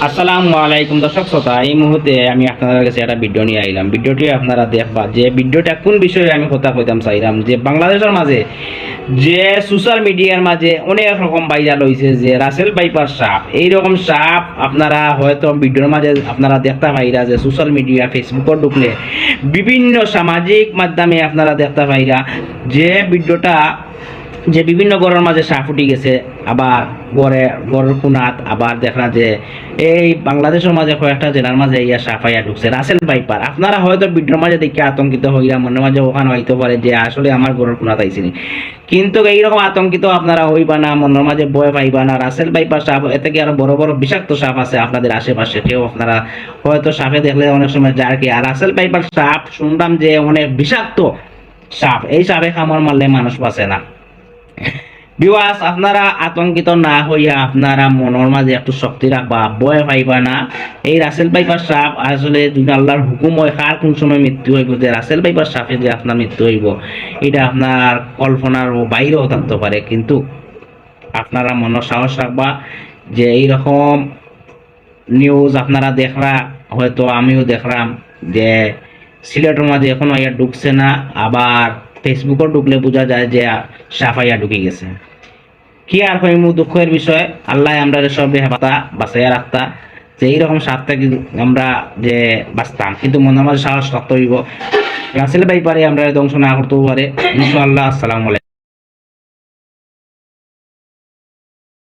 আসসালামু আলাইকুম দর্শক শ্রোতা, এই মুহূর্তে আমি আপনাদের কাছে একটা ভিডিও নিয়ে আইলাম। ভিডিওটি আপনারা দেখবা যে ভিডিওটা কোন বিষয়ে আমি কথা কইতাম চাইলাম যে বাংলাদেশের মাঝে যে সোশ্যাল মিডিয়ার মাঝে অনেক রকম ভাইরাল হয়েছে যে রাসেল ভাইপার সাপ, এইরকম সাপ আপনারা হয়তো ভিডিওর মাঝে আপনারা দেখতে পাইরা যে সোশ্যাল মিডিয়া ফেসবুকও ঢুকলে বিভিন্ন সামাজিক মাধ্যমে আপনারা দেখতে পাইরা যে ভিডিওটা যে বিভিন্ন গড়ের মাঝে সাপ উঠে গেছে, আবার গড়ের কোনাত আবার দেখা যে এই বাংলাদেশের মাঝে কয়েকটা জেলার মাঝে ইয়া সাপ আইয়া ঢুকছে রাসেল ভাইপার। আপনারা হয়তো ভিডিওর মাঝে দেখে আতঙ্কিত হইরা মনের মাঝে ওখানে হইতে পারে যে আসলে আমার গড়ের কোনাত আইসিনি, কিন্তু এইরকম আতঙ্কিত আপনারা হইবা না, মনের মাঝে ভয় পাইবা না। রাসেল ভাইপার সাপ এতে কি আরো বড় বড় বিষাক্ত সাপ আছে আপনাদের আশেপাশে, কেউ আপনারা হয়তো সাপে দেখলে অনেক সময় যার কি। আর রাসেল ভাইপার সাপ শুনলাম যে অনেক বিষাক্ত সাপ, এই সাপে কামড় মারলে মানুষ বাঁচে না। বিওয়াস, আপনারা আতঙ্কিত না হইয়া আপনারা মনের মাঝে একটু শক্তি রাখবা, ভয় পাইবা না। এই রাসেল ভাইপার সাপ আসলে যদি আল্লাহর হুকুম হয় কার কোন সময় মৃত্যু হইব, যে রাসেল ভাইপার সাপে যে আপনার মৃত্যু হইব এটা আপনার কল্পনার বাইরেও থাকতে পারে, কিন্তু আপনারা মনের সাহস রাখবা যে এইরকম নিউজ আপনারা দেখরা, হয়তো আমিও দেখলাম যে সিলেটের মাঝে এখনো ইয়া ঢুকছে না, আবার ফেসবুকও ঢুকলে বোঝা যায় যে সাফাইয়া ঢুকে গেছে। কি আর কইমু, দুঃখের বিষয়। আল্লাহ আমরা সব হেফাতা বাঁচাইয়া রাখতা যে এইরকম সাপ থেকে আমরা যে বাঁচতাম, কিন্তু মনে মাঝে সাহস রাখতে হইব। রাসেল ভাই পারে আমরা ধ্বংস না করতেও পারে। ইনশাআল্লাহ। আসসালামু আলাইকুম।